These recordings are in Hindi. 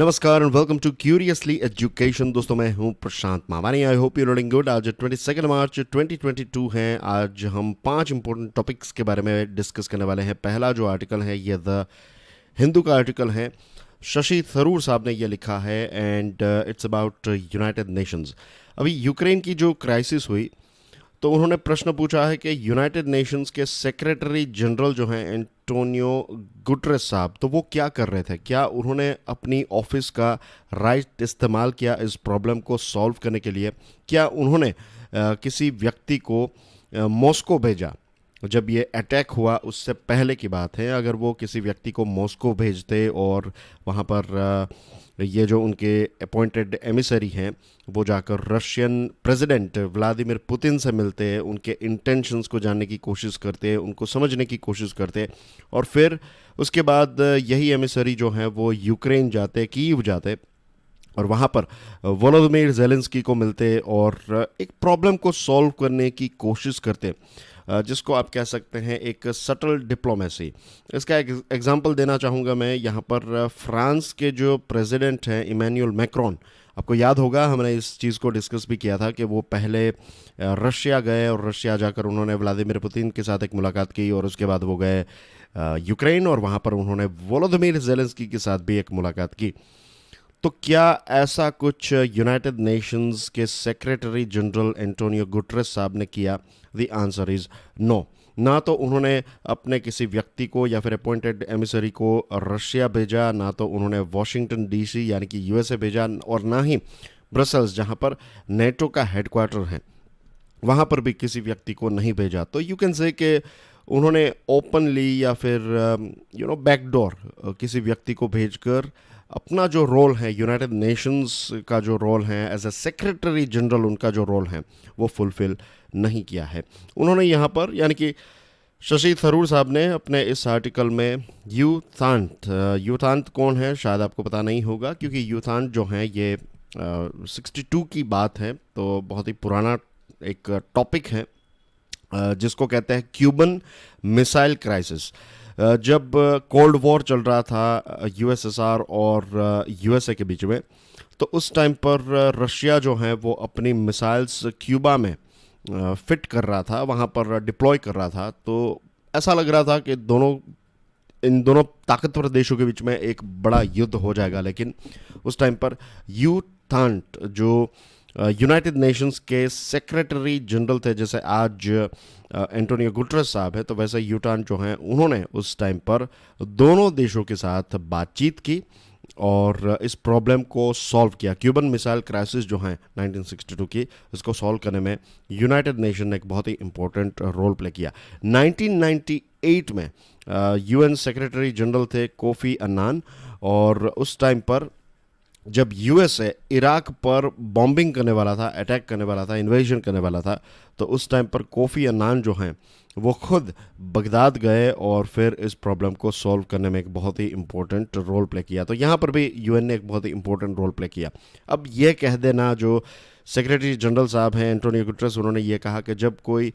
नमस्कार and welcome to curiously education. दोस्तों मैं हूं Prashant Mavani. I hope you learning good. आज 22 मार्च 2022 है। आज हम 5 इंपॉर्टेंट टॉपिक्स के बारे में डिस्कस करने वाले हैं। पहला जो आर्टिकल है ये द हिंदू का आर्टिकल है। शशि थरूर साहब ने ये लिखा है and it's about United Nations. अभी यूक्रेन की जो क्राइसिस हुई तो उन्होंने प्रश्न पूछा है कि यूनाइटेड नेशंस के सेक्रेटरी जनरल जो हैं एंटोनियो गुटरेस साहब, तो वो क्या कर रहे थे? क्या उन्होंने अपनी ऑफिस का राइट इस्तेमाल किया इस प्रॉब्लम को सॉल्व करने के लिए? क्या उन्होंने किसी व्यक्ति को मॉस्को भेजा? जब ये अटैक हुआ उससे पहले की बात है। अगर वो किसी व्यक्ति को मॉस्को भेजते और वहाँ पर ये जो उनके अपॉइंटेड एमिसरी हैं वो जाकर रशियन प्रेसिडेंट व्लादिमीर पुतिन से मिलते, उनके इंटेंशंस को जानने की कोशिश करते, उनको समझने की कोशिश करते, और फिर उसके बाद यही एमिसरी जो हैं वो यूक्रेन जाते, कीव जाते और वहाँ पर वोलोदिमीर ज़ेलेंस्की को मिलते और एक प्रॉब्लम को सॉल्व करने की कोशिश करते, जिसको आप कह सकते हैं एक सटल डिप्लोमेसी। इसका एक एग्जांपल देना चाहूँगा मैं यहाँ पर। फ्रांस के जो प्रेसिडेंट हैं इमैनुअल मैक्रोन, आपको याद होगा हमने इस चीज़ को डिस्कस भी किया था कि वो पहले रशिया गए और रशिया जाकर उन्होंने व्लादिमीर पुतिन के साथ एक मुलाकात की और उसके बाद वो गए यूक्रेन और वहाँ पर उन्होंने वोलोदिमीर ज़ेलेंस्की के साथ भी एक मुलाकात की। तो क्या ऐसा कुछ यूनाइटेड नेशंस के सेक्रेटरी जनरल एंटोनियो गुटरेस साहब ने किया? The answer is no. ना तो उन्होंने अपने किसी व्यक्ति को या फिर अपॉइंटेड एमिसरी को रशिया भेजा, ना तो उन्होंने वॉशिंगटन डीसी यानी कि यूएसए भेजा, और ना ही ब्रसल्स जहां पर नेटो का हेडक्वार्टर है वहां पर भी किसी व्यक्ति को नहीं भेजा। तो यू कैन से कि उन्होंने ओपनली या फिर बैकडोर किसी व्यक्ति को भेजकर अपना जो रोल है, यूनाइटेड नेशंस का जो रोल है एज ए सेक्रेटरी जनरल, उनका जो रोल है वो फुलफिल नहीं किया है उन्होंने। यहाँ पर यानी कि शशि थरूर साहब ने अपने इस आर्टिकल में यूथांत कौन है शायद आपको पता नहीं होगा, क्योंकि यूथांत जो है ये 62 की बात है, तो बहुत ही पुराना एक टॉपिक है जिसको कहते हैं क्यूबन मिसाइल क्राइसिस। जब कोल्ड वॉर चल रहा था यूएसएसआर और यूएसए के बीच में, तो उस टाइम पर रशिया जो है वो अपनी मिसाइल्स क्यूबा में फिट कर रहा था, वहाँ पर डिप्लॉय कर रहा था। तो ऐसा लग रहा था कि इन दोनों ताकतवर देशों के बीच में एक बड़ा युद्ध हो जाएगा, लेकिन उस टाइम पर यूथांट जो यूनाइटेड नेशंस के सेक्रेटरी जनरल थे, जैसे आज एंटोनियो गुटरेस साहब है, तो वैसे यूटान जो हैं उन्होंने उस टाइम पर दोनों देशों के साथ बातचीत की और इस प्रॉब्लम को सॉल्व किया। क्यूबन मिसाइल क्राइसिस जो है 1962 की, उसको सॉल्व करने में यूनाइटेड नेशन ने एक बहुत ही इंपॉर्टेंट रोल प्ले किया। 1998 में यूएन सेक्रेटरी जनरल थे कोफी अन्नान, और उस टाइम पर जब यूएसए इराक पर बॉम्बिंग करने वाला था, अटैक करने वाला था, इन्वेजन करने वाला था, तो उस टाइम पर कोफी अन्नान जो हैं वो खुद बगदाद गए और फिर इस प्रॉब्लम को सॉल्व करने में एक बहुत ही इंपॉर्टेंट रोल प्ले किया। तो यहाँ पर भी यूएन ने एक बहुत ही इंपॉर्टेंट रोल प्ले किया। अब ये कह देना, जो सेक्रेटरी जनरल साहब हैं एंटोनियो गुटरेस, उन्होंने ये कहा कि जब कोई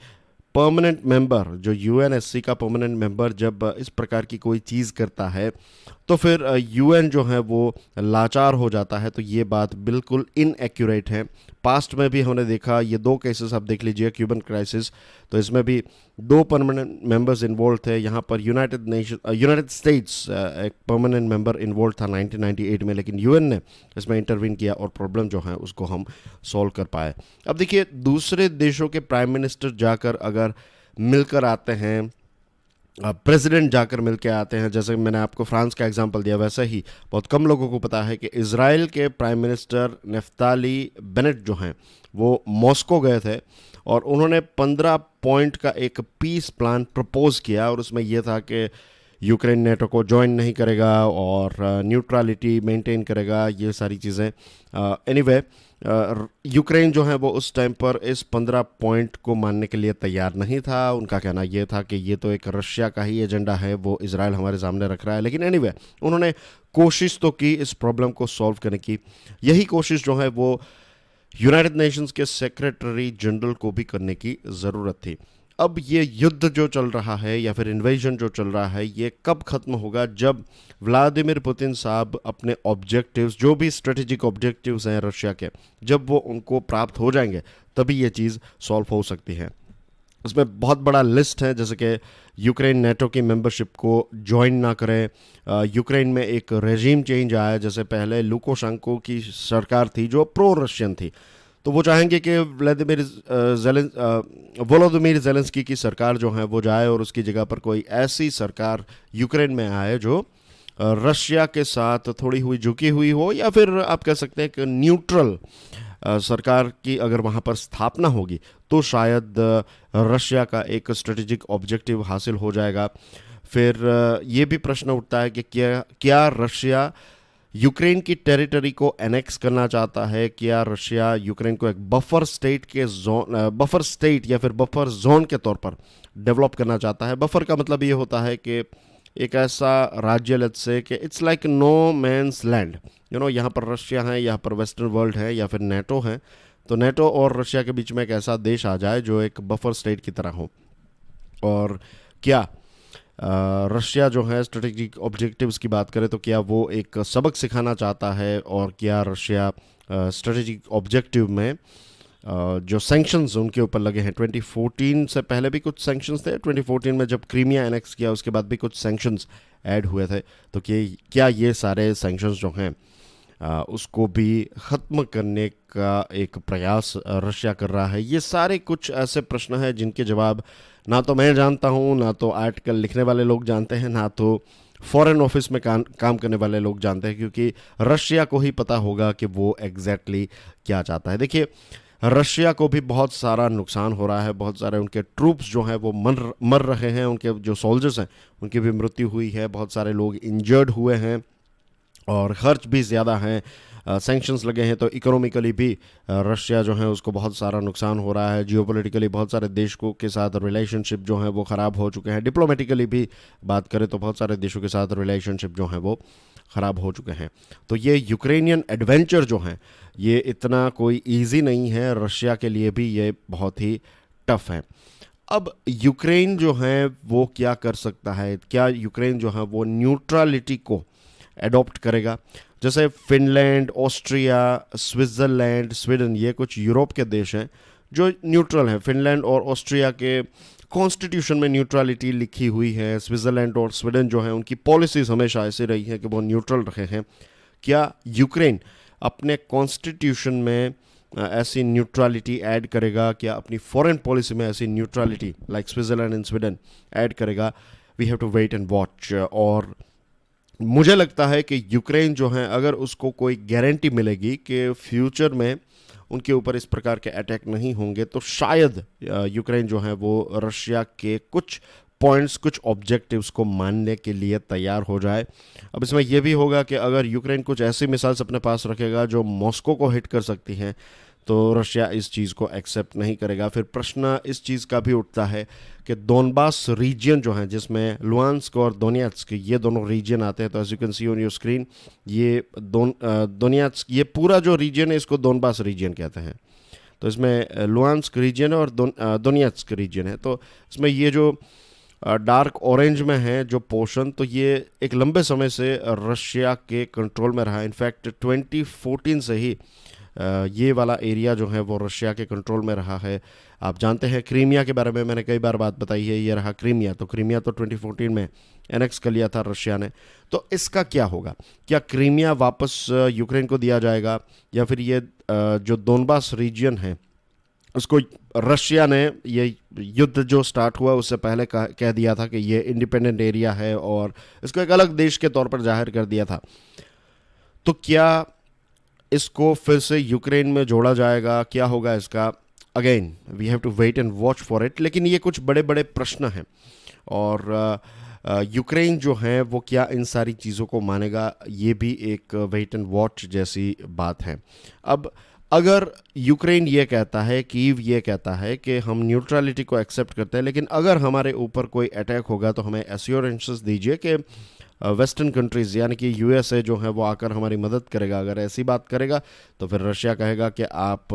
परमानेंट मेंबर, जो यूएनएससी का परमानेंट मेंबर जब इस प्रकार की कोई चीज़ करता है तो फिर यूएन जो है वो लाचार हो जाता है, तो ये बात बिल्कुल इनएक्यूरेट है। पास्ट में भी हमने देखा, ये 2 केसेस आप देख लीजिए, क्यूबन क्राइसिस, तो इसमें भी 2 परमानेंट मेंबर्स इन्वॉल्व थे। यहाँ पर यूनाइटेड स्टेट्स एक परमानेंट मेंबर इन्वॉल्व था 1998 में, लेकिन यूएन ने इसमें इंटरवीन किया और प्रॉब्लम जो है उसको हम सॉल्व कर पाए। अब देखिए, दूसरे देशों के प्राइम मिनिस्टर जाकर अगर मिलकर आते हैं, प्रेसिडेंट जाकर मिल के आते हैं, जैसे मैंने आपको फ्रांस का एग्जांपल दिया, वैसे ही बहुत कम लोगों को पता है कि इजराइल के प्राइम मिनिस्टर नेफ्ताली बेनेट जो हैं वो मॉस्को गए थे और उन्होंने 15 पॉइंट का एक पीस प्लान प्रपोज किया, और उसमें यह था कि यूक्रेन नेटो को ज्वाइन नहीं करेगा और न्यूट्रलिटी मेंटेन करेगा, ये सारी चीज़ें। एनीवे, यूक्रेन जो है वो उस टाइम पर इस 15 पॉइंट को मानने के लिए तैयार नहीं था। उनका कहना ये था कि ये तो एक रशिया का ही एजेंडा है, वो इजराइल हमारे सामने रख रहा है। लेकिन एनीवे, उन्होंने कोशिश तो की इस प्रॉब्लम को सॉल्व करने की। यही कोशिश जो है वो यूनाइटेड नेशंस के सेक्रेटरी जनरल को भी करने की ज़रूरत थी। अब ये युद्ध जो चल रहा है या फिर इन्वेजन जो चल रहा है ये कब खत्म होगा? जब व्लादिमीर पुतिन साहब अपने ऑब्जेक्टिव्स, जो भी स्ट्रेटेजिक ऑब्जेक्टिव्स हैं रशिया के, जब वो उनको प्राप्त हो जाएंगे तभी ये चीज़ सॉल्व हो सकती है। इसमें बहुत बड़ा लिस्ट है, जैसे कि यूक्रेन नेटो की मेंबरशिप को ज्वाइन ना करे, यूक्रेन में एक रेजीम चेंज आया, जैसे पहले लुकाशेंको की सरकार थी जो प्रो रशियन थी, तो वो चाहेंगे कि वोलोदिमीर जेलेंस्की की सरकार जो है वो जाए और उसकी जगह पर कोई ऐसी सरकार यूक्रेन में आए जो रशिया के साथ थोड़ी हुई झुकी हुई हो, या फिर आप कह सकते हैं कि न्यूट्रल सरकार की अगर वहाँ पर स्थापना होगी तो शायद रशिया का एक स्ट्रेटेजिक ऑब्जेक्टिव हासिल हो जाएगा। फिर ये भी प्रश्न उठता है कि क्या रशिया यूक्रेन की टेरिटरी को एनेक्स करना चाहता है? क्या रशिया यूक्रेन को एक बफर स्टेट या फिर बफर जोन के तौर पर डेवलप करना चाहता है? बफर का मतलब ये होता है कि एक ऐसा राज्य, लेट्स से कि it's like no man's land, यहाँ पर रशिया है, यहाँ पर वेस्टर्न वर्ल्ड है या फिर नेटो है, तो नेटो और रशिया के बीच में एक ऐसा देश आ जाए जो एक बफर स्टेट की तरह हो। और क्या रशिया जो है स्ट्रेटेजिक ऑब्जेक्टिव्स की बात करें तो क्या वो एक सबक सिखाना चाहता है? और क्या रशिया स्ट्रेटेजिक ऑब्जेक्टिव में जो सैंक्शंस उनके ऊपर लगे हैं, 2014 से पहले भी कुछ सैंक्शंस थे, 2014 में जब क्रीमिया एनेक्स किया उसके बाद भी कुछ सैंक्शंस ऐड हुए थे, तो क्या ये सारे सैंक्शंस जो हैं उसको भी ख़त्म करने का एक प्रयास रशिया कर रहा है? ये सारे कुछ ऐसे प्रश्न हैं जिनके जवाब ना तो मैं जानता हूँ, ना तो आर्टिकल लिखने वाले लोग जानते हैं, ना तो फॉरेन ऑफिस में काम करने वाले लोग जानते हैं, क्योंकि रशिया को ही पता होगा कि वो एग्जैक्टली क्या चाहता है। देखिए, रशिया को भी बहुत सारा नुकसान हो रहा है, बहुत सारे उनके ट्रूप्स जो हैं वो मर रहे हैं, उनके जो सोल्जर्स हैं उनकी भी मृत्यु हुई है, बहुत सारे लोग इंजर्ड हुए हैं और ख़र्च भी ज़्यादा हैं, सैंक्शंस लगे हैं, तो इकोनॉमिकली भी रशिया जो है उसको बहुत सारा नुकसान हो रहा है। जियोपॉलिटिकली बहुत सारे देशों के साथ रिलेशनशिप जो हैं वो ख़राब हो चुके हैं। डिप्लोमेटिकली भी बात करें तो बहुत सारे देशों के साथ रिलेशनशिप जो हैं वो ख़राब हो चुके हैं। तो ये यूक्रेनियन एडवेंचर जो हैं ये इतना कोई ईजी नहीं है, रशिया के लिए भी ये बहुत ही टफ है। अब यूक्रेन जो है वो क्या कर सकता है? क्या यूक्रेन जो है वो न्यूट्रलिटी को एडॉप्ट करेगा? जैसे फिनलैंड, ऑस्ट्रिया, स्विट्ज़रलैंड, स्वीडन, ये कुछ यूरोप के देश हैं जो न्यूट्रल हैं। फिनलैंड और ऑस्ट्रिया के कॉन्स्टिट्यूशन में न्यूट्रलिटी लिखी हुई है। स्विट्ज़रलैंड और स्वीडन जो है उनकी पॉलिसीज़ हमेशा ऐसी रही हैं कि वो न्यूट्रल रहे हैं। क्या यूक्रेन अपने कॉन्स्टिट्यूशन में ऐसी न्यूट्रलिटी ऐड करेगा? क्या अपनी फॉरेन पॉलिसी में ऐसी neutrality like Switzerland and Sweden add करेगा? We have to wait and watch. और मुझे लगता है कि यूक्रेन जो है, अगर उसको कोई गारंटी मिलेगी कि फ्यूचर में उनके ऊपर इस प्रकार के अटैक नहीं होंगे, तो शायद यूक्रेन जो है वो रशिया के कुछ पॉइंट्स, कुछ ऑब्जेक्टिव्स को मानने के लिए तैयार हो जाए। अब इसमें यह भी होगा कि अगर यूक्रेन कुछ ऐसी मिसाइल्स अपने पास रखेगा जो मॉस्को को हिट कर सकती हैं, तो रशिया इस चीज़ को एक्सेप्ट नहीं करेगा। फिर प्रश्न इस चीज़ का भी उठता है कि डोनबास रीजन जो है, जिसमें लुहांस्क और दोनेत्स्क ये दोनों रीजन आते हैं, तो as you can see on your screen, ये दोनेत्स्क, ये पूरा जो रीजन है इसको डोनबास रीजन कहते हैं। तो इसमें लुहांस्क रीजन है और दोनेत्स्क रीजन है। तो इसमें ये जो डार्क ऑरेंज में है जो पोर्शन, तो ये एक लंबे समय से रशिया के कंट्रोल में रहा है। इनफैक्ट 2014 से ही ये वाला एरिया जो है वो रशिया के कंट्रोल में रहा है। आप जानते हैं क्रीमिया के बारे में मैंने कई बार बात बताई है, ये रहा क्रीमिया। तो क्रीमिया तो 2014 में एनेक्स कर लिया था रशिया ने। तो इसका क्या होगा? क्या क्रीमिया वापस यूक्रेन को दिया जाएगा, या फिर ये जो डोनबास रीजन है उसको रशिया ने, ये युद्ध जो स्टार्ट हुआ उससे पहले कह दिया था कि ये इंडिपेंडेंट एरिया है और इसको एक अलग देश के तौर पर जाहिर कर दिया था। तो क्या इसको फिर से यूक्रेन में जोड़ा जाएगा? क्या होगा इसका? Again we have to wait and watch for it. लेकिन ये कुछ बड़े बड़े प्रश्न हैं और यूक्रेन जो है वो क्या इन सारी चीज़ों को मानेगा, ये भी एक वेट एंड वॉच जैसी बात है। अब अगर यूक्रेन ये कहता है, कीव ये कहता है कि हम न्यूट्रलिटी को एक्सेप्ट करते हैं, लेकिन अगर हमारे ऊपर कोई अटैक होगा तो हमें एश्योरेंसेस दीजिए कि वेस्टर्न कंट्रीज़ यानी कि यूएसए जो है वो आकर हमारी मदद करेगा, अगर ऐसी बात करेगा तो फिर रशिया कहेगा कि आप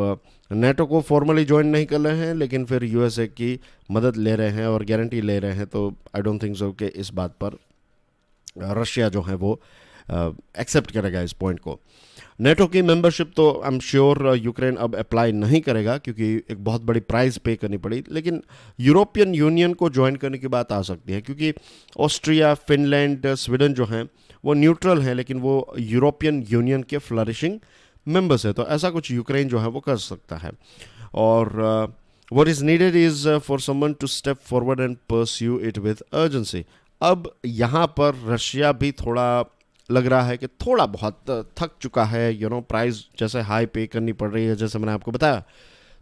नेटो को फॉर्मली ज्वाइन नहीं कर रहे हैं लेकिन फिर यूएसए की मदद ले रहे हैं और गारंटी ले रहे हैं, तो आई डोंट थिंक सो कि इस बात पर रशिया जो है वो एक्सेप्ट करेगा इस पॉइंट को। नेटो की मेंबरशिप तो आई एम श्योर यूक्रेन अब अप्लाई नहीं करेगा क्योंकि एक बहुत बड़ी प्राइस पे करनी पड़ी, लेकिन यूरोपियन यूनियन को ज्वाइन करने की बात आ सकती है क्योंकि ऑस्ट्रिया, फिनलैंड, स्वीडन जो हैं वो न्यूट्रल हैं लेकिन वो यूरोपियन यूनियन के फ्लरिशिंग मेंबर्स है, तो ऐसा कुछ यूक्रेन जो है वो कर सकता है। और what is needed is for someone to step forward and pursue it with urgency. अब यहाँ पर रशिया भी थोड़ा लग रहा है कि थोड़ा बहुत थक चुका है, प्राइस जैसे हाई पे करनी पड़ रही है जैसे मैंने आपको बताया।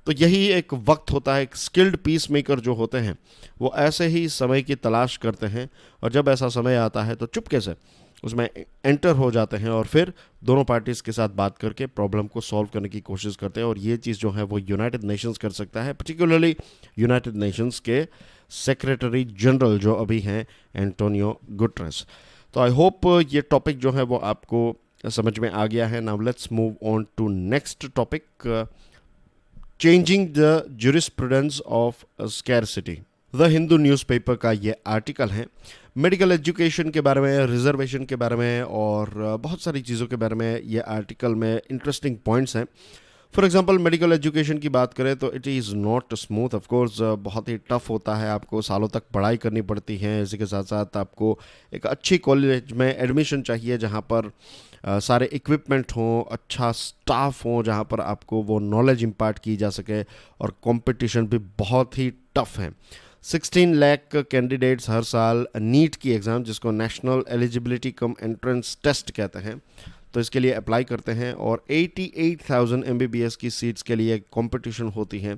तो यही एक वक्त होता है, एक स्किल्ड पीस मेकर जो होते हैं वो ऐसे ही समय की तलाश करते हैं और जब ऐसा समय आता है तो चुपके से उसमें एंटर हो जाते हैं और फिर दोनों पार्टीज़ के साथ बात करके प्रॉब्लम को सॉल्व करने की कोशिश करते हैं। और ये चीज़ जो है वो यूनाइटेड नेशंस कर सकता है, पर्टिकुलरली यूनाइटेड नेशंस के सेक्रेटरी जनरल जो अभी हैं एंटोनियो गुटरेस। तो आई होप ये टॉपिक जो है वो आपको समझ में आ गया है। Now let's move on to next topic, changing the jurisprudence of scarcity. The Hindu newspaper का ये आर्टिकल है मेडिकल एजुकेशन के बारे में, रिजर्वेशन के बारे में और बहुत सारी चीज़ों के बारे में। ये आर्टिकल में इंटरेस्टिंग पॉइंट्स हैं। फॉर एग्जांपल मेडिकल एजुकेशन की बात करें तो it is not smooth, of course बहुत ही टफ होता है, आपको सालों तक पढ़ाई करनी पड़ती है। इसी के साथ साथ आपको एक अच्छी कॉलेज में एडमिशन चाहिए जहाँ पर सारे इक्विपमेंट हों, अच्छा स्टाफ हो, जहाँ पर आपको वो नॉलेज इम्पार्ट की जा सके, और कंपटीशन भी बहुत ही टफ है। 16 लाख कैंडिडेट्स हर साल नीट की एग्ज़ाम, जिसको national eligibility cum entrance test कहते हैं, तो इसके लिए अप्लाई करते हैं और 88,000 MBBS की सीट्स के लिए कंपटीशन होती है।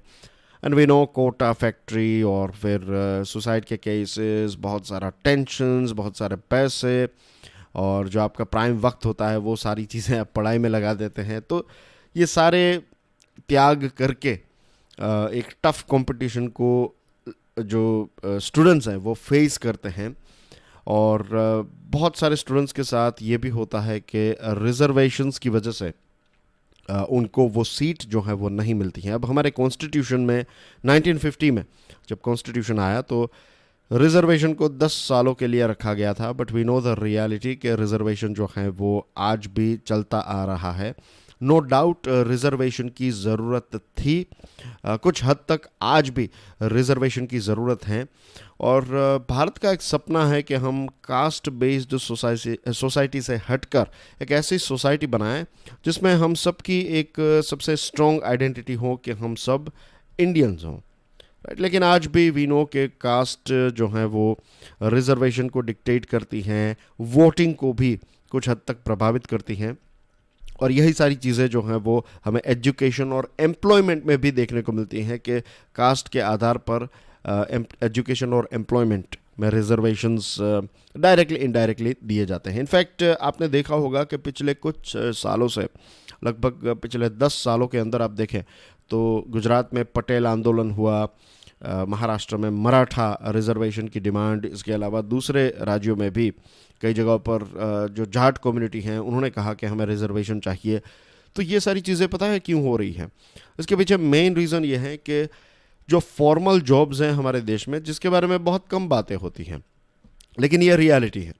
And we know Kota factory और फिर सुसाइड के केसेस, बहुत सारा टेंशन्स, बहुत सारे पैसे, और जो आपका प्राइम वक्त होता है वो सारी चीज़ें आप पढ़ाई में लगा देते हैं। तो ये सारे त्याग करके एक टफ कंपटीशन को जो स्टूडेंट्स हैं वो फेस करते हैं। और बहुत सारे स्टूडेंट्स के साथ ये भी होता है कि रिजर्वेशंस की वजह से उनको वो सीट जो है वो नहीं मिलती है। अब हमारे कॉन्स्टिट्यूशन में 1950 में जब कॉन्स्टिट्यूशन आया तो रिजर्वेशन को 10 सालों के लिए रखा गया था, but we know the reality कि रिजर्वेशन जो है वो आज भी चलता आ रहा है। नो डाउट रिजर्वेशन की ज़रूरत थी, कुछ हद तक आज भी रिजर्वेशन की ज़रूरत है। और भारत का एक सपना है कि हम कास्ट बेस्ड सोसाइटी से हटकर एक ऐसी सोसाइटी बनाएं जिसमें हम सब की एक सबसे स्ट्रॉन्ग आइडेंटिटी हो कि हम सब इंडियंस हों, राइट। लेकिन आज भी वी नो के कास्ट जो है वो रिजर्वेशन को डिक्टेट करती हैं, वोटिंग को भी कुछ हद तक प्रभावित करती हैं। और यही सारी चीज़ें जो हैं वो हमें एजुकेशन और एम्प्लॉयमेंट में भी देखने को मिलती हैं कि कास्ट के आधार पर एजुकेशन और एम्प्लॉयमेंट में रिजर्वेशंस डायरेक्टली इनडायरेक्टली दिए जाते हैं। इनफैक्ट आपने देखा होगा कि पिछले कुछ सालों से, लगभग पिछले 10 सालों के अंदर आप देखें तो गुजरात में पटेल आंदोलन हुआ, महाराष्ट्र में मराठा रिजर्वेशन की डिमांड, इसके अलावा दूसरे राज्यों में भी कई जगहों पर जो जाट कम्युनिटी हैं उन्होंने कहा कि हमें रिजर्वेशन चाहिए। तो ये सारी चीज़ें पता है क्यों हो रही हैं? इसके पीछे मेन रीज़न ये है कि जो फॉर्मल जॉब्स हैं हमारे देश में, जिसके बारे में बहुत कम बातें होती हैं लेकिन ये रियलिटी है,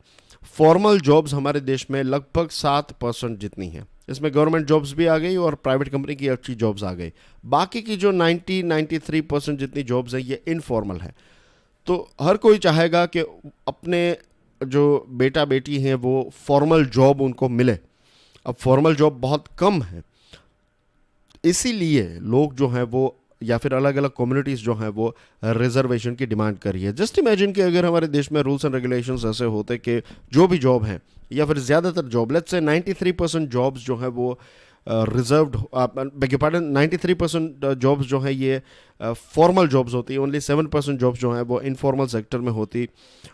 फॉर्मल जॉब्स हमारे देश में लगभग 7% जितनी हैं। इसमें गवर्नमेंट जॉब्स भी आ गई और प्राइवेट कंपनी की अच्छी जॉब्स आ गई। बाकी की जो 93% जितनी जॉब्स हैं ये इनफॉर्मल है। तो हर कोई चाहेगा कि अपने जो बेटा बेटी हैं वो फॉर्मल जॉब उनको मिले। अब फॉर्मल जॉब बहुत कम है, इसीलिए लोग जो हैं वो, या फिर अलग अलग कम्युनिटीज़ जो हैं वो रिजर्वेशन की डिमांड कर रही है। जस्ट इमेजिन कि अगर हमारे देश में रूल्स एंड रेगुलेशंस ऐसे होते कि जो भी जॉब हैं या फिर ज़्यादातर जॉब, लेट्स से 93% जॉब्स जो है वो reserved, bag your pardon, 93% jobs जो हैं ये फॉर्मल जॉब्स होती है, ओनली 7% जॉब्स जो हैं वो इनफॉर्मल सेक्टर में होती।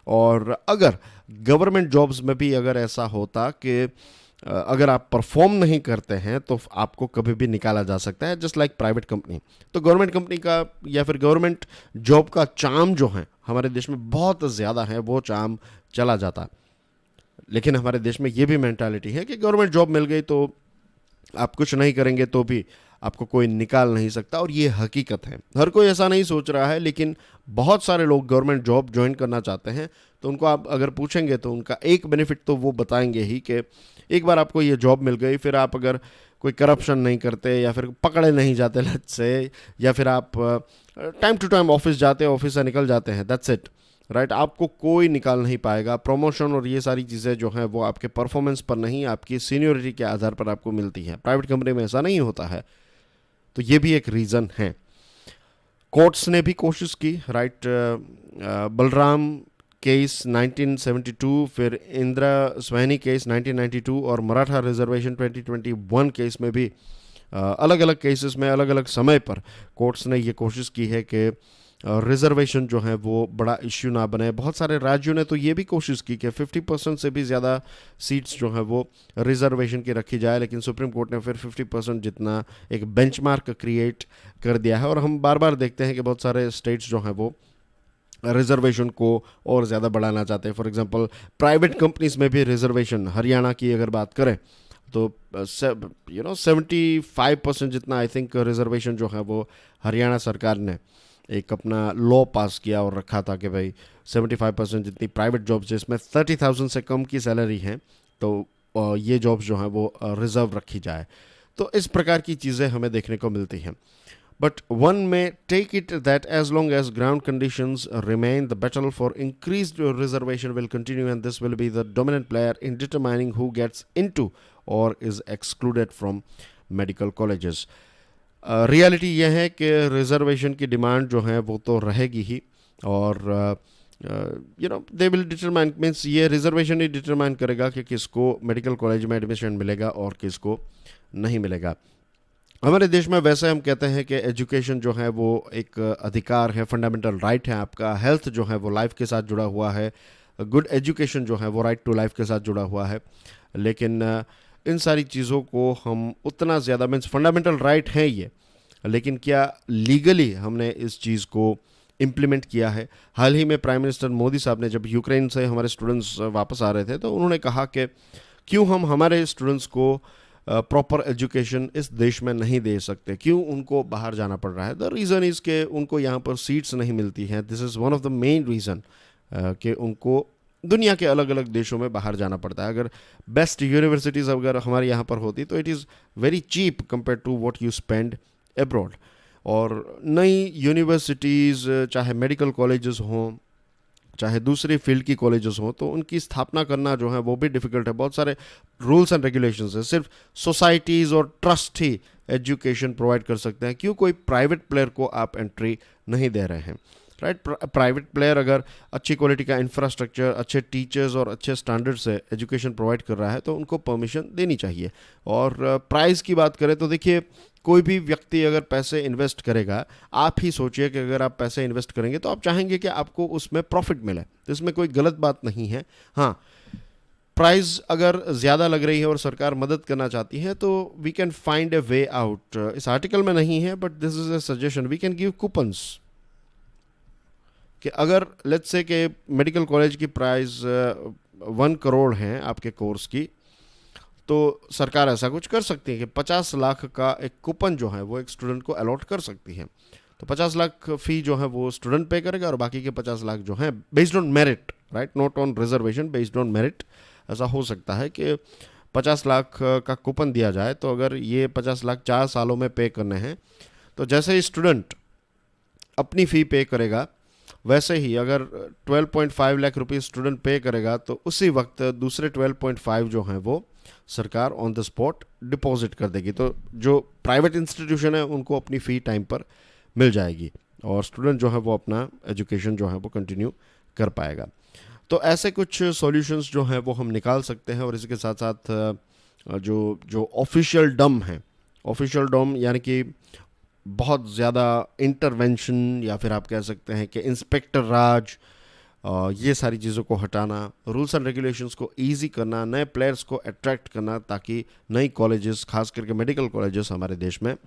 और अगर गवर्नमेंट जॉब्स में भी अगर ऐसा होता कि अगर आप परफॉर्म नहीं करते हैं तो आपको कभी भी निकाला जा सकता है, जस्ट लाइक प्राइवेट कंपनी। तो गवर्नमेंट कंपनी का या फिर गवर्नमेंट जॉब का चार्म जो है हमारे देश में बहुत ज़्यादा है, वो चार्म चला जाता है। लेकिन हमारे देश में ये भी मेंटालिटी है कि गवर्नमेंट जॉब मिल गई तो आप कुछ नहीं करेंगे तो भी आपको कोई निकाल नहीं सकता, और ये हकीकत है। हर कोई ऐसा नहीं सोच रहा है, लेकिन बहुत सारे लोग गवर्नमेंट जॉब ज्वाइन करना चाहते हैं। तो उनको आप अगर पूछेंगे तो उनका एक बेनिफिट तो वो बताएंगे ही कि एक बार आपको ये जॉब मिल गई, फिर आप अगर कोई करप्शन नहीं करते या फिर पकड़े नहीं जाते लत से, या फिर आप टाइम टू टाइम ऑफिस जाते, ऑफिस से निकल जाते हैं, दैट्स इट, राइट। आपको कोई निकाल नहीं पाएगा। प्रमोशन और ये सारी चीज़ें जो हैं वो आपके परफॉर्मेंस पर नहीं, आपकी सीनियोरिटी के आधार पर आपको मिलती हैं। प्राइवेट कंपनी में ऐसा नहीं होता है। तो ये भी एक रीज़न है। कोर्ट्स ने भी कोशिश की, राइट। बलराम केस 1972, फिर इंदिरा स्वैनी केस 1992 और मराठा रिजर्वेशन 2021 केस में भी अलग अलग केसेस में अलग अलग समय पर कोर्ट्स ने ये कोशिश की है कि रिजर्वेशन जो है वो बड़ा इश्यू ना बने। बहुत सारे राज्यों ने तो ये भी कोशिश की कि 50% से भी ज़्यादा सीट्स जो है वो रिजर्वेशन की रखी जाए, लेकिन सुप्रीम कोर्ट ने फिर 50% जितना एक बेंचमार्क क्रिएट कर दिया है। और हम बार बार देखते हैं कि बहुत सारे स्टेट्स जो हैं वो रिजर्वेशन को और ज़्यादा बढ़ाना चाहते हैं। फॉर एग्जांपल प्राइवेट कंपनीज में भी रिजर्वेशन, हरियाणा की अगर बात करें तो 75% जितना आई थिंक रिजर्वेशन जो है वो हरियाणा सरकार ने एक अपना लॉ पास किया और रखा था कि भाई 75% जितनी प्राइवेट जॉब्स जिसमें 30,000 से कम की सैलरी है तो ये जॉब्स जो हैं वो रिजर्व रखी जाए। तो इस प्रकार की चीज़ें हमें देखने को मिलती हैं। But one may take it that as long as ground conditions remain, the battle for increased reservation will continue, and this will be the dominant player in determining who gets into or is excluded from medical colleges. Reality यह है कि रिजर्वेशन की डिमांड जो है वो तो रहेगी ही, और दे विल डिटरमाइन, मीन्स ये रिजर्वेशन ही डिटरमाइन करेगा कि किसको मेडिकल कॉलेज में एडमिशन मिलेगा और किसको नहीं मिलेगा। हमारे देश में वैसे हम कहते हैं कि एजुकेशन जो है वो एक अधिकार है, फंडामेंटल राइट है आपका। हेल्थ जो है वो लाइफ के साथ जुड़ा हुआ है। गुड एजुकेशन जो है वो राइट टू लाइफ के साथ जुड़ा हुआ है। लेकिन इन सारी चीज़ों को हम उतना ज़्यादा, मीन्स फंडामेंटल राइट है ये, लेकिन क्या लीगली हमने इस चीज़ को इम्प्लीमेंट किया है? हाल ही में प्राइम मिनिस्टर मोदी साहब ने जब यूक्रेन से हमारे स्टूडेंट्स वापस आ रहे थे तो उन्होंने कहा कि क्यों हम हमारे स्टूडेंट्स को प्रॉपर एजुकेशन इस देश में नहीं दे सकते, क्यों उनको बाहर जाना पड़ रहा है। द रीज़न इज़ के उनको यहाँ पर सीट्स नहीं मिलती हैं। This is one of the main reason कि उनको दुनिया के अलग अलग देशों में बाहर जाना पड़ता है। अगर बेस्ट यूनिवर्सिटीज़ अगर हमारे यहाँ पर होती तो it is very cheap compare to what you spend abroad. और नई यूनिवर्सिटीज़, चाहे मेडिकल कॉलेजेस हों, चाहे दूसरी फील्ड की कॉलेजेस हों, तो उनकी स्थापना करना जो है वो भी डिफ़िकल्ट है। बहुत सारे रूल्स एंड रेगुलेशंस हैं। सिर्फ सोसाइटीज़ और ट्रस्ट ही एजुकेशन प्रोवाइड कर सकते हैं। क्यों कोई प्राइवेट प्लेयर को आप एंट्री नहीं दे रहे हैं, राइट। प्राइवेट प्लेयर अगर अच्छी क्वालिटी का इंफ्रास्ट्रक्चर, अच्छे टीचर्स और अच्छे स्टैंडर्ड से एजुकेशन प्रोवाइड कर रहा है तो उनको परमिशन देनी चाहिए। और प्राइस की बात करें तो देखिए, कोई भी व्यक्ति अगर पैसे इन्वेस्ट करेगा, आप ही सोचिए कि अगर आप पैसे इन्वेस्ट करेंगे तो आप चाहेंगे कि आपको उसमें प्रॉफिट मिले, तो इसमें कोई गलत बात नहीं है। हाँ, प्राइस अगर ज़्यादा लग रही है और सरकार मदद करना चाहती है तो we can find a way out. इस आर्टिकल में नहीं है but this is a suggestion, we can give coupons कि अगर लेट्स से कि मेडिकल कॉलेज की प्राइस 1 करोड़ है आपके कोर्स की, तो सरकार ऐसा कुछ कर सकती है कि 50 लाख का एक कूपन जो है वो एक स्टूडेंट को अलॉट कर सकती है। तो 50 लाख फी जो है वो स्टूडेंट पे करेगा और बाकी के 50 लाख जो है based on merit, right, not on reservation, based on merit. ऐसा हो सकता है कि 50 लाख का कूपन दिया जाए, तो अगर ये 50 लाख 4 सालों में पे करने हैं तो जैसे ही स्टूडेंट अपनी फ़ी पे करेगा वैसे ही अगर 12.5 लाख रुपये स्टूडेंट पे करेगा तो उसी वक्त दूसरे 12.5 जो हैं वो सरकार ऑन द स्पॉट डिपॉजिट कर देगी। तो जो प्राइवेट इंस्टीट्यूशन है उनको अपनी फ़ी टाइम पर मिल जाएगी और स्टूडेंट जो है वो अपना एजुकेशन जो है वो कंटिन्यू कर पाएगा। तो ऐसे कुछ सॉल्यूशंस जो हैं वो हम निकाल सकते हैं। और इसके साथ साथ जो जो ऑफिशियल डम है, ऑफिशियल डम यानी कि बहुत ज़्यादा इंटरवेंशन या फिर आप कह सकते हैं कि इंस्पेक्टर राज, ये सारी चीज़ों को हटाना, रूल्स एंड रेगुलेशंस को इजी करना, नए प्लेयर्स को अट्रैक्ट करना ताकि नई कॉलेजेस, खास करके मेडिकल कॉलेजेस हमारे देश में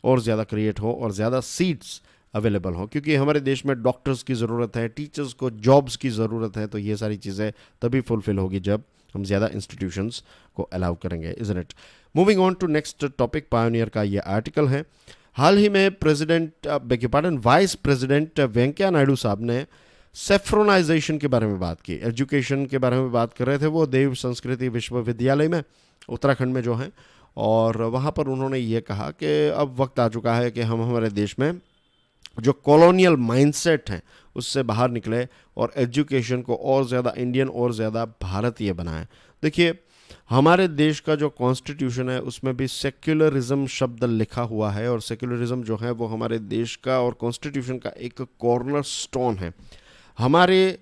और ज़्यादा क्रिएट हो और ज़्यादा सीट्स अवेलेबल हो। क्योंकि हमारे देश में डॉक्टर्स की ज़रूरत है, टीचर्स को जॉब्स की ज़रूरत है। तो ये सारी चीज़ें तभी फुलफ़िल होगी जब हम ज़्यादा इंस्टीट्यूशंस को अलाउ करेंगे, isn't it. Moving on to next topic, Pioneer का ये आर्टिकल है। हाल ही में वाइस प्रेसिडेंट वेंकैया नायडू साहब ने सेफ्रोनाइजेशन के बारे में बात की। एजुकेशन के बारे में बात कर रहे थे वो देव संस्कृति विश्वविद्यालय में, उत्तराखंड में जो है, और वहाँ पर उन्होंने ये कहा कि अब वक्त आ चुका है कि हम हमारे देश में जो कॉलोनियल माइंडसेट है उससे बाहर निकले और एजुकेशन को और ज़्यादा इंडियन और ज़्यादा भारतीय बनाएं। देखिए, हमारे देश का जो कॉन्स्टिट्यूशन है उसमें भी सेक्युलरिज्म शब्द लिखा हुआ है, और सेक्युलरिज्म जो है वो हमारे देश का और कॉन्स्टिट्यूशन का एक कॉर्नर स्टोन है। हमारे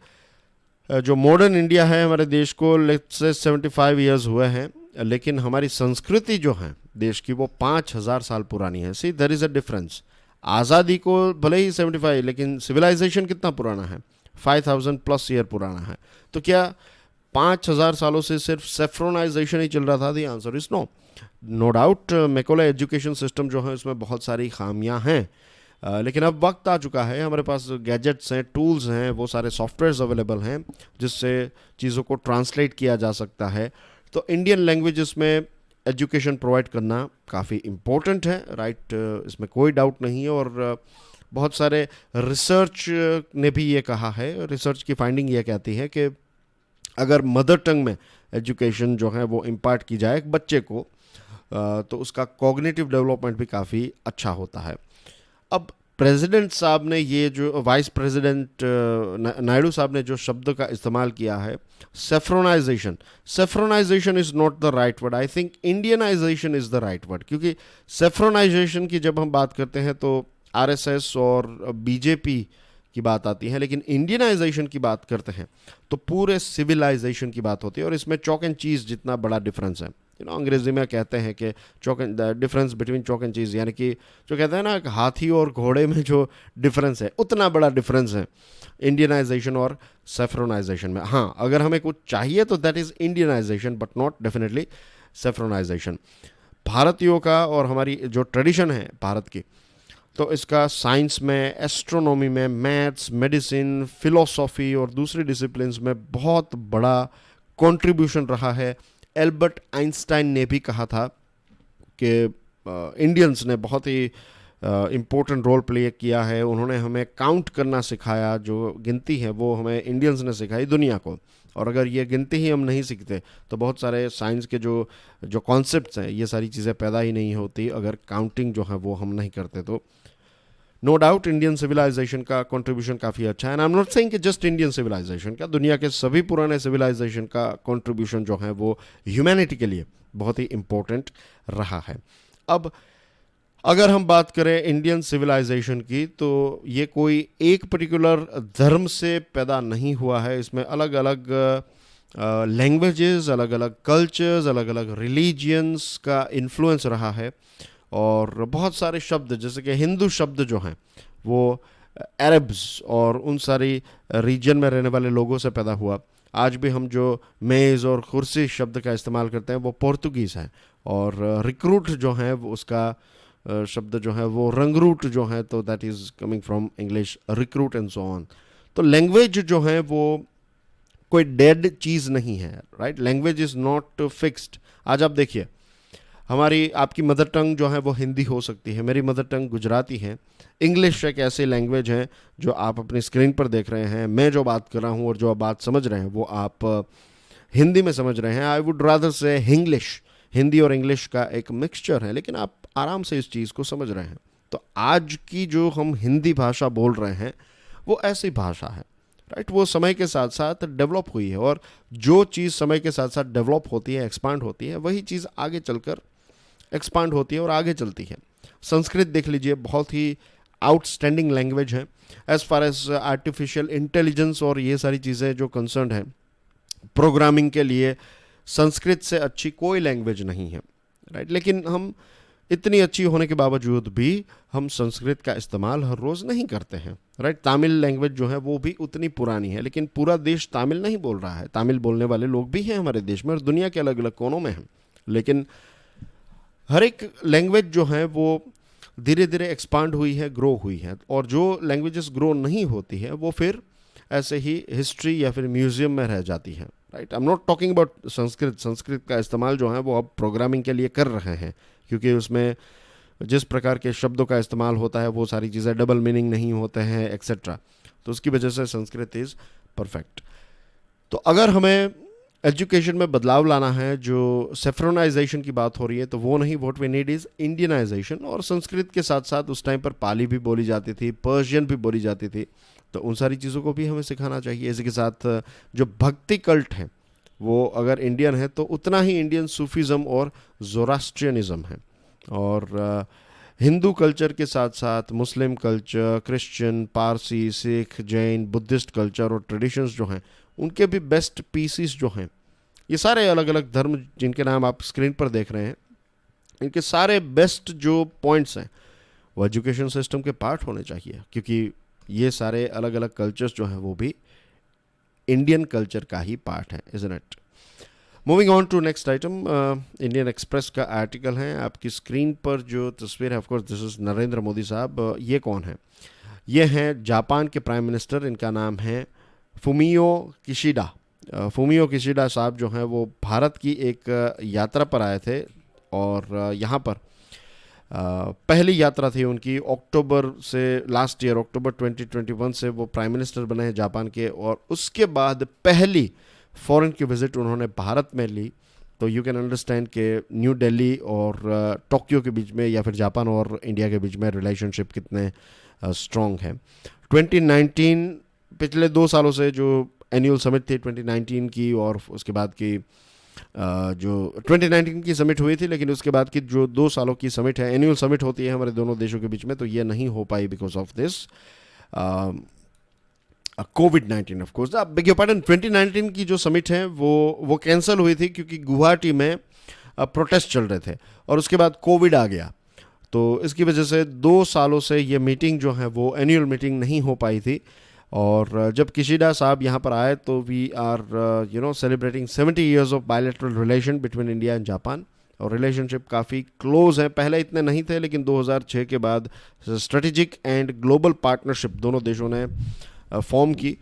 जो मॉडर्न इंडिया है, हमारे देश को लेट्स से 75 ईयर्स हुए हैं, लेकिन हमारी संस्कृति जो है देश की वो 5000 साल पुरानी है। सी देयर इज़ अ डिफरेंस। आज़ादी को भले ही 75, लेकिन सिविलाइजेशन कितना पुराना है, 5000 प्लस ईयर पुराना है। तो क्या 5000 सालों से सिर्फ सेफ्रोनाइजेशन ही चल रहा था? The answer is no. No doubt Macaulay education system जो है उसमें बहुत सारी खामियां हैं, लेकिन अब वक्त आ चुका है, हमारे पास गैजेट्स हैं, टूल्स हैं, वो सारे सॉफ्टवेयर्स अवेलेबल हैं जिससे चीज़ों को ट्रांसलेट किया जा सकता है। तो इंडियन लैंग्वेजेस में एजुकेशन प्रोवाइड करना काफ़ी इम्पोर्टेंट है, राइट, इसमें कोई डाउट नहीं है। और बहुत सारे रिसर्च ने भी ये कहा है, रिसर्च की फाइंडिंग ये कहती है कि अगर मदर टंग में एजुकेशन जो है वो इम्पार्ट की जाए एक बच्चे को, तो उसका कॉग्निटिव डेवलपमेंट भी काफ़ी अच्छा होता है। अब प्रेसिडेंट साहब ने ये जो वाइस प्रेसिडेंट नायडू साहब ने जो शब्द का इस्तेमाल किया है, saffronization is not the right word, I think Indianization is the right word. क्योंकि सेफ्रोनाइजेशन की जब हम बात करते हैं तो आरएसएस और बीजेपी की बात आती है, लेकिन इंडियनाइजेशन की बात करते हैं तो पूरे सिविलाइजेशन की बात होती है। और इसमें चॉक एंड चीज़ जितना बड़ा डिफरेंस है, अंग्रेजी में कहते हैं कि difference between chalk and cheese, यानी कि जो कहते हैं ना हाथी और घोड़े में जो डिफरेंस है उतना बड़ा डिफरेंस है इंडियनाइजेशन और सेफ्रोनाइजेशन में। हाँ, अगर हमें कुछ चाहिए तो that is Indianization, but not definitely saffronization. भारतीयों का और हमारी जो ट्रेडिशन है भारत की, तो इसका साइंस में, एस्ट्रोनॉमी में, मैथ्स, मेडिसिन, फिलोसॉफी और दूसरी डिसिप्लिन्स में बहुत बड़ा कंट्रीब्यूशन रहा है। एल्बर्ट आइंस्टाइन ने भी कहा था कि इंडियंस ने बहुत ही इम्पोर्टेंट रोल प्ले किया है, उन्होंने हमें काउंट करना सिखाया, जो गिनती है वो हमें इंडियंस ने सिखाई दुनिया को। और अगर ये गिनती ही हम नहीं सीखते तो बहुत सारे साइंस के जो कॉन्सेप्ट्स हैं, ये सारी चीज़ें पैदा ही नहीं होती अगर काउंटिंग जो है वो हम नहीं करते। तो नो डाउट इंडियन सिविलाइजेशन का कंट्रीब्यूशन काफ़ी अच्छा है, and I am not saying कि जस्ट इंडियन सिविलाइजेशन का, दुनिया के सभी पुराने सिविलाइजेशन का कंट्रीब्यूशन जो है वो ह्यूमैनिटी के लिए बहुत ही इम्पोर्टेंट रहा है। अब अगर हम बात करें इंडियन सिविलाइजेशन की, तो ये कोई एक पर्टिकुलर धर्म से पैदा नहीं हुआ है, इसमें अलग अलग लैंग्वेजेस, अलग अलग कल्चर्स, अलग अलग रिलीजियंस का इन्फ्लुएंस रहा है। और बहुत सारे शब्द, जैसे कि हिंदू शब्द जो हैं वो अरब्स और उन सारी रीजन में रहने वाले लोगों से पैदा हुआ। आज भी हम जो मेज़ और कुर्सी शब्द का इस्तेमाल करते हैं वो पोर्तुगीज़ है, और रिक्रूट जो है वो उसका शब्द जो है वो रंगरूट जो है, तो that is coming from English recruit and so on. तो लैंग्वेज जो है वो कोई डेड चीज़ नहीं है, right. Language is not fixed. आज आप देखिए, हमारी आपकी मदर टंग जो है वो हिंदी हो सकती है, मेरी मदर टंग गुजराती है। इंग्लिश एक ऐसी लैंग्वेज है जो आप अपनी स्क्रीन पर देख रहे हैं, मैं जो बात कर रहा हूँ और जो आप बात समझ रहे हैं वो आप हिंदी में समझ रहे हैं। आई वुड रादर से हिंग्लिश, हिंदी और इंग्लिश का एक मिक्सचर है, लेकिन आप आराम से इस चीज़ को समझ रहे हैं। तो आज की जो हम हिंदी भाषा बोल रहे हैं वो ऐसी भाषा है, राइट, वो समय के साथ साथ डेवलप हुई है, और जो चीज़ समय के साथ साथ डेवलप होती है, एक्सपांड होती है, वही चीज़ आगे चलकर एक्सपांड होती है और आगे चलती है। संस्कृत देख लीजिए, बहुत ही आउटस्टैंडिंग लैंग्वेज है as far as artificial intelligence और ये सारी चीज़ें जो कंसर्न है, प्रोग्रामिंग के लिए संस्कृत से अच्छी कोई लैंग्वेज नहीं है, राइट। लेकिन हम इतनी अच्छी होने के बावजूद भी हम संस्कृत का इस्तेमाल हर रोज़ नहीं करते हैं, राइट। तमिल लैंग्वेज जो है वो भी उतनी पुरानी है, लेकिन पूरा देश तमिल नहीं बोल रहा है। तमिल बोलने वाले लोग भी हैं हमारे देश में और दुनिया के अलग अलग कोनों में हैं, लेकिन हर एक लैंग्वेज जो है वो धीरे धीरे एक्सपांड हुई है, ग्रो हुई है। और जो लैंग्वेजेस ग्रो नहीं होती है वो फिर ऐसे ही हिस्ट्री या फिर म्यूज़ियम में रह जाती है, right. I am not talking about Sanskrit. Sanskrit का इस्तेमाल जो है वो अब प्रोग्रामिंग के लिए कर रहे हैं, क्योंकि उसमें जिस प्रकार के शब्दों का इस्तेमाल होता है वो सारी चीज़ें डबल मीनिंग नहीं होते हैं एक्सेट्रा, तो उसकी वजह से संस्कृत इज़ परफेक्ट। तो अगर हमें एजुकेशन में बदलाव लाना है, जो सेफ्रोनाइजेशन की बात हो रही है, तो वो नहीं, what we need is Indianization. और संस्कृत के साथ साथ उस टाइम पर पाली भी बोली जाती थी, पर्शियन भी बोली जाती थी, तो उन सारी चीज़ों को भी हमें सिखाना चाहिए। इसी के साथ जो भक्ति कल्ट है वो अगर इंडियन है तो उतना ही इंडियन सूफीज़म और जोरास्ट्रियनिज़म है। और हिंदू कल्चर के साथ साथ Muslim culture, Christian, Parsi, Sikh, Jain, Buddhist culture और ट्रेडिशंस जो हैं उनके भी बेस्ट पीसीस जो हैं, ये सारे अलग अलग धर्म जिनके नाम आप स्क्रीन पर देख रहे हैं, इनके सारे बेस्ट जो पॉइंट्स हैं वो एजुकेशन सिस्टम के पार्ट होने चाहिए, क्योंकि ये सारे अलग अलग कल्चर्स जो हैं वो भी इंडियन कल्चर का ही पार्ट है, isn't it. Moving on to next item, Indian Express का आर्टिकल है। आपकी स्क्रीन पर जो तस्वीर है, of course this is Narendra Modi साहब। ये कौन है? ये हैं जापान के प्राइम मिनिस्टर, इनका नाम है फुमियो किशिडा। फुमियो किशिडा साहब जो हैं वो भारत की एक यात्रा पर आए थे, और यहाँ पर पहली यात्रा थी उनकी अक्टूबर से, लास्ट ईयर अक्टूबर 2021 से वो प्राइम मिनिस्टर बने हैं जापान के, और उसके बाद पहली फॉरेन की विज़िट उन्होंने भारत में ली। तो यू कैन अंडरस्टैंड कि न्यू दिल्ली और टोक्यो के बीच में, या फिर जापान और इंडिया के बीच में रिलेशनशिप कितने स्ट्रॉन्ग है। 2019, पिछले 2 सालों से जो एनुअल समिट थी 2019 की, और उसके बाद की जो 2019 की समिट हुई थी, लेकिन उसके बाद की जो 2 सालों की समिट है, एनुअल समिट होती है हमारे दोनों देशों के बीच में, तो ये नहीं हो पाई बिकॉज ऑफ दिस कोविड-19। Of course, beg your pardon, 2019 की जो समिट है वो कैंसिल हुई थी क्योंकि गुवाहाटी में प्रोटेस्ट चल रहे थे, और उसके बाद कोविड आ गया। तो इसकी वजह से 2 सालों से ये मीटिंग जो है वो एनुअल मीटिंग नहीं हो पाई थी। और जब किशिडा साहब यहाँ पर आए तो we are celebrating 70 years of bilateral relation between India and Japan, और रिलेशनशिप काफ़ी क्लोज है। पहले इतने नहीं थे, लेकिन 2006 के बाद स्ट्रेटेजिक एंड ग्लोबल पार्टनरशिप दोनों देशों ने फॉर्म की,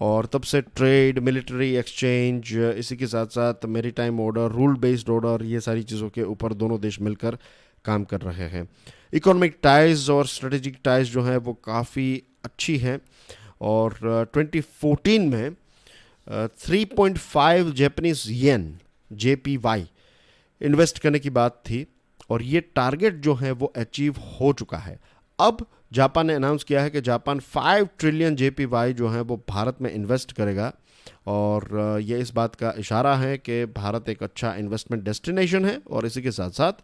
और तब से ट्रेड, मिलिट्री एक्सचेंज, इसी के साथ साथ maritime order, rule based order, ये सारी चीज़ों के ऊपर दोनों देश मिलकर काम कर रहे हैं। इकोनॉमिक टाइज और स्ट्रेटेजिक टाइज जो हैं वो काफ़ी अच्छी हैं, और 2014 में 3.5 जापानीज येन JPY इन्वेस्ट करने की बात थी, और ये टारगेट जो है वो अचीव हो चुका है। अब जापान ने अनाउंस किया है कि जापान 5 ट्रिलियन JPY जो है वो भारत में इन्वेस्ट करेगा, और ये इस बात का इशारा है कि भारत एक अच्छा इन्वेस्टमेंट डेस्टिनेशन है, और इसी के साथ साथ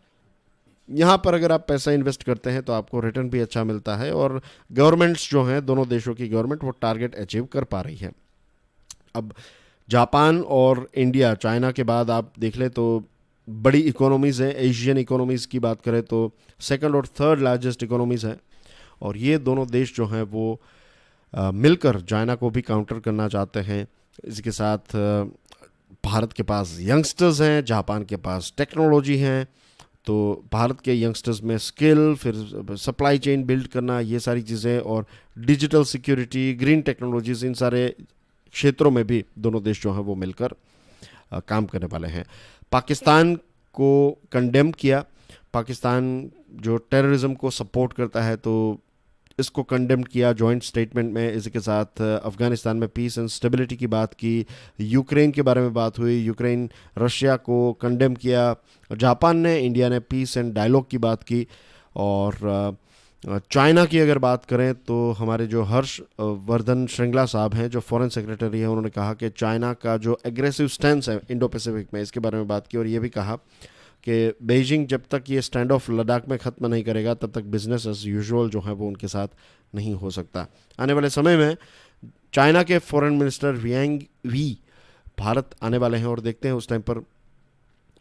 यहाँ पर अगर आप पैसा इन्वेस्ट करते हैं तो आपको रिटर्न भी अच्छा मिलता है, और गवर्नमेंट्स जो हैं, दोनों देशों की गवर्नमेंट वो टारगेट अचीव कर पा रही है। अब जापान और इंडिया, चाइना के बाद आप देख लें तो बड़ी इकोनॉमीज़ हैं। एशियन इकोनॉमीज़ की बात करें तो सेकंड और थर्ड लार्जेस्ट इकोनॉमीज़ हैं, और ये दोनों देश जो हैं वो मिलकर चाइना को भी काउंटर करना चाहते हैं। इसके साथ भारत के पास यंगस्टर्स हैं, जापान के पास टेक्नोलॉजी हैं, तो भारत के यंगस्टर्स में स्किल, फिर सप्लाई चेन बिल्ड करना, ये सारी चीज़ें, और डिजिटल सिक्योरिटी, ग्रीन टेक्नोलॉजीज, इन सारे क्षेत्रों में भी दोनों देश जो हैं वो मिलकर काम करने वाले हैं। पाकिस्तान को कंडेम किया। पाकिस्तान जो टेररिज्म को सपोर्ट करता है, तो इसको कंडेम किया जॉइंट स्टेटमेंट में। इसी के साथ अफगानिस्तान में पीस एंड स्टेबिलिटी की बात की। यूक्रेन के बारे में बात हुई, यूक्रेन रशिया को कंडेम किया। जापान ने, इंडिया ने पीस एंड डायलॉग की बात की। और चाइना की अगर बात करें तो हमारे जो हर्ष वर्धन श्रृंगला साहब हैं, जो फॉरेन सेक्रेटरी हैं, उन्होंने कहा कि चाइना का जो एग्रेसिव स्टैंड है इंडो पैसिफिक में, इसके बारे में बात की, और ये भी कहा कि बीजिंग जब तक ये स्टैंड ऑफ लद्दाख में ख़त्म नहीं करेगा तब तक बिजनेस एज यूजुअल जो है वो उनके साथ नहीं हो सकता। आने वाले समय में चाइना के फॉरेन मिनिस्टर वियांग वी भारत आने वाले हैं, और देखते हैं उस टाइम पर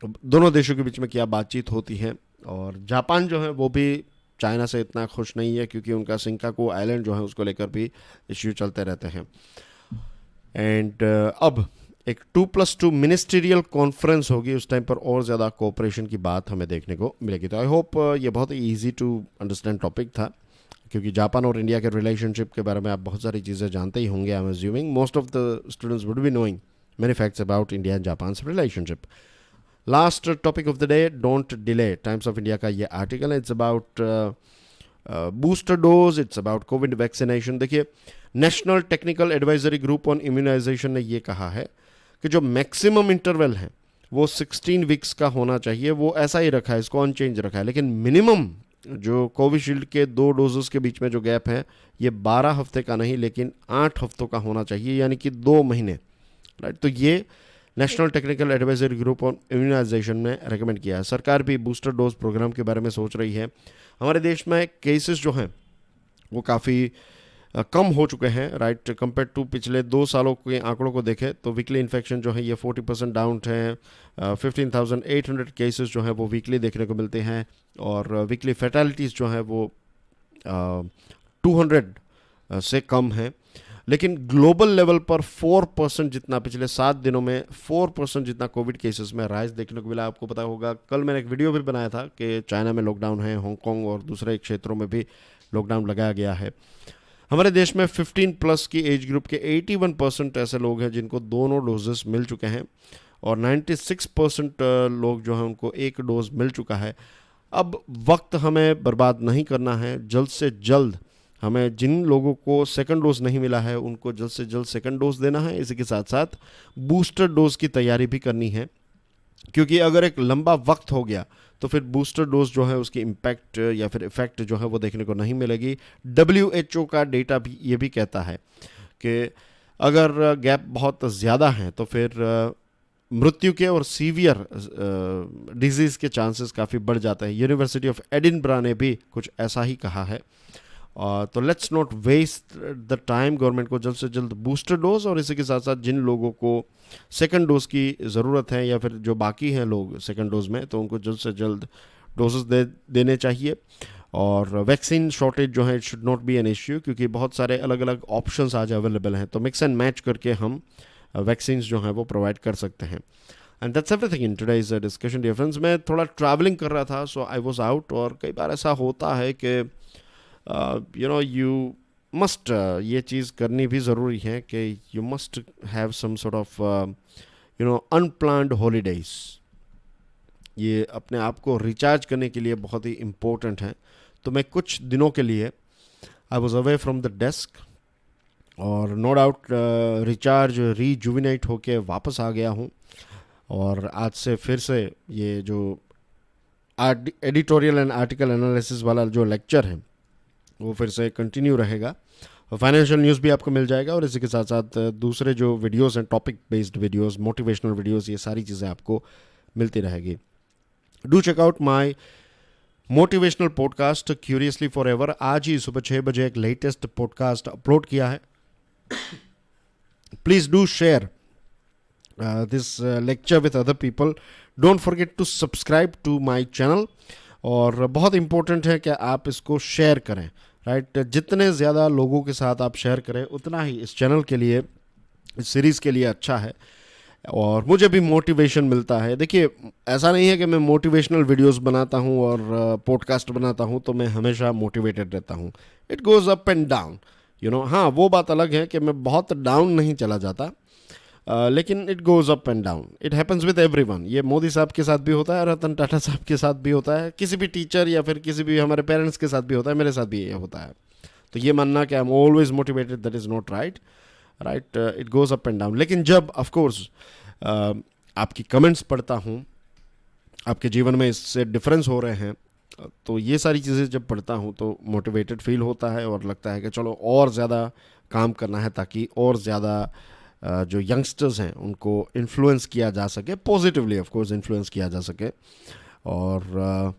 दोनों देशों के बीच में क्या बातचीत होती है। और जापान जो है वो भी चाइना से इतना खुश नहीं है, क्योंकि उनका सिंकाकू आइलैंड जो है उसको लेकर भी इश्यू चलते रहते हैं। एंड अब एक 2+2 मिनिस्टीरियल कॉन्फ्रेंस होगी, उस टाइम पर और ज़्यादा कोऑपरेशन की बात हमें देखने को मिलेगी। तो आई होप ये बहुत ही ईजी टू अंडरस्टैंड टॉपिक था, क्योंकि जापान और इंडिया के रिलेशनशिप के बारे में आप बहुत सारी चीज़ें जानते ही होंगे। I am assuming most of the students would be knowing many facts about India and Japan's relationship. Last topic of the day, don't delay. Times of India का ये आर्टिकल है. It's about booster dose, it's about COVID vaccination. देखिए, national technical advisory group on immunization ने ये कहा है कि जो मैक्सिमम इंटरवल है वो 16 वीक्स का होना चाहिए. वो ऐसा ही रखा है, इसको अनचेंज रखा है. लेकिन मिनिमम जो कोविशील्ड के 2 डोजेस के बीच में जो गैप है ये 12 हफ्ते का नहीं लेकिन 8 हफ्तों का होना चाहिए, यानी कि 2 महीने. राइट, तो ये national technical advisory group on immunization ने रेकमेंड किया है. सरकार भी बूस्टर डोज प्रोग्राम के बारे में सोच रही है. हमारे देश में केसेस जो हैं वो काफ़ी कम हो चुके हैं. राइट, कंपेयर टू पिछले 2 सालों के आंकड़ों को देखें तो वीकली इन्फेक्शन जो है ये 40% डाउन है. 15,800 केसेस जो हैं वो वीकली देखने को मिलते हैं और वीकली फैटेलिटीज़ जो हैं वो 200 से कम है. लेकिन ग्लोबल लेवल पर 4% जितना पिछले 7 दिनों में 4% जितना कोविड केसेस में राइज देखने को मिला. आपको पता होगा, कल मैंने एक वीडियो भी बनाया था कि चाइना में लॉकडाउन है, हांगकांग और दूसरे क्षेत्रों में भी लॉकडाउन लगाया गया है. हमारे देश में 15 प्लस की एज ग्रुप के 81% ऐसे लोग हैं जिनको दोनों डोजेस मिल चुके हैं और 96% लोग जो हैं उनको एक डोज मिल चुका है. अब वक्त हमें बर्बाद नहीं करना है. जल्द से जल्द हमें जिन लोगों को सेकंड डोज नहीं मिला है उनको जल्द से जल्द सेकंड डोज देना है. इसी के साथ साथ बूस्टर डोज की तैयारी भी करनी है, क्योंकि अगर एक लंबा वक्त हो गया तो फिर बूस्टर डोज जो है उसकी इम्पैक्ट या फिर इफेक्ट जो है वो देखने को नहीं मिलेगी. WHO का डेटा भी ये भी कहता है कि अगर गैप बहुत ज़्यादा हैं तो फिर मृत्यु के और सीवियर डिजीज़ के चांसेस काफ़ी बढ़ जाते हैं. यूनिवर्सिटी ऑफ एडिनबरा ने भी कुछ ऐसा ही कहा है. तो let's not waste the time. Government को जल्द से जल्द बूस्टर डोज और इसी के साथ साथ जिन लोगों को सेकंड डोज की ज़रूरत है या फिर जो बाकी हैं लोग सेकंड डोज में, तो उनको जल्द से जल्द डोजेस देने चाहिए. और वैक्सीन शॉर्टेज जो है it should not be an issue, क्योंकि बहुत सारे अलग अलग ऑप्शंस आज अवेलेबल हैं. तो मिक्स एंड मैच करके हम वैक्सीन्स जो हैं वो प्रोवाइड कर सकते हैं. And that's everything in today's discussion. Dear friends, मैं थोड़ा ट्रैवलिंग कर रहा था, सो आई वाज आउट. और कई बार ऐसा होता है कि यू मस्ट ये चीज़ करनी भी ज़रूरी है कि you must have some sort of unplanned holidays. ये अपने आप को रिचार्ज करने के लिए बहुत ही इम्पोर्टेंट है. तो मैं कुछ दिनों के लिए I was away from the desk और नो डाउट रिचार्ज रीजुविनेट होके वापस आ गया हूँ. और आज से फिर से ये जो एडिटोरियल एंड आर्टिकल एनालिसिस वाला जो लेक्चर है वो फिर से कंटिन्यू रहेगा. फाइनेंशियल न्यूज़ भी आपको मिल जाएगा और इसी के साथ साथ दूसरे जो वीडियोस हैं, topic based videos, motivational videos, ये सारी चीज़ें आपको मिलती रहेगी. Do check out my motivational podcast curiously forever. आज ही सुबह 6 बजे एक लेटेस्ट पॉडकास्ट अपलोड किया है. Please do share this lecture with other people. Don't forget to subscribe to my channel. और बहुत इंपॉर्टेंट है कि आप इसको शेयर करें. राइट, जितने ज़्यादा लोगों के साथ आप शेयर करें उतना ही इस चैनल के लिए, इस सीरीज़ के लिए अच्छा है और मुझे भी मोटिवेशन मिलता है. देखिए, ऐसा नहीं है कि मैं मोटिवेशनल वीडियोस बनाता हूँ और पॉडकास्ट बनाता हूँ तो मैं हमेशा मोटिवेटेड रहता हूँ. It goes up and down, हाँ, वो बात अलग है कि मैं बहुत डाउन नहीं चला जाता, लेकिन it goes up and down. It happens with everyone. ये मोदी साहब के साथ भी होता है, रतन टाटा साहब के साथ भी होता है, किसी भी टीचर या फिर किसी भी हमारे पेरेंट्स के साथ भी होता है, मेरे साथ भी ये होता है. तो ये मानना कि I am always motivated, that is not right. Right, it goes up and down. लेकिन जब ऑफकोर्स आपकी कमेंट्स पढ़ता हूँ, आपके जीवन में इससे डिफरेंस हो रहे हैं, तो ये सारी चीज़ें जब पढ़ता हूँ तो मोटिवेटेड फील होता है और लगता है कि चलो और ज़्यादा काम करना है ताकि और ज़्यादा जो यंगस्टर्स हैं उनको इन्फ्लुएंस किया जा सके, पॉजिटिवली ऑफ कोर्स इन्फ्लुएंस किया जा सके. और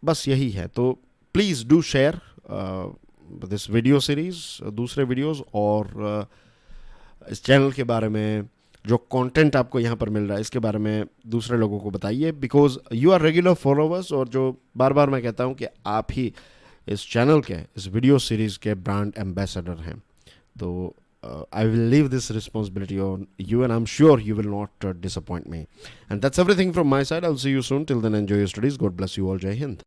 बस यही है. तो please do share this video series, दूसरे वीडियोस, और इस चैनल के बारे में, जो कंटेंट आपको यहाँ पर मिल रहा है इसके बारे में दूसरे लोगों को बताइए, because you are regular followers. और जो बार बार मैं कहता हूँ कि आप ही इस चैनल के, इस वीडियो सीरीज़ के ब्रांड एम्बेसडर हैं. तो I will leave this responsibility on you, and I'm sure you will not disappoint me. And that's everything from my side. I'll see you soon. Till then, enjoy your studies. God bless you all. Jai Hind.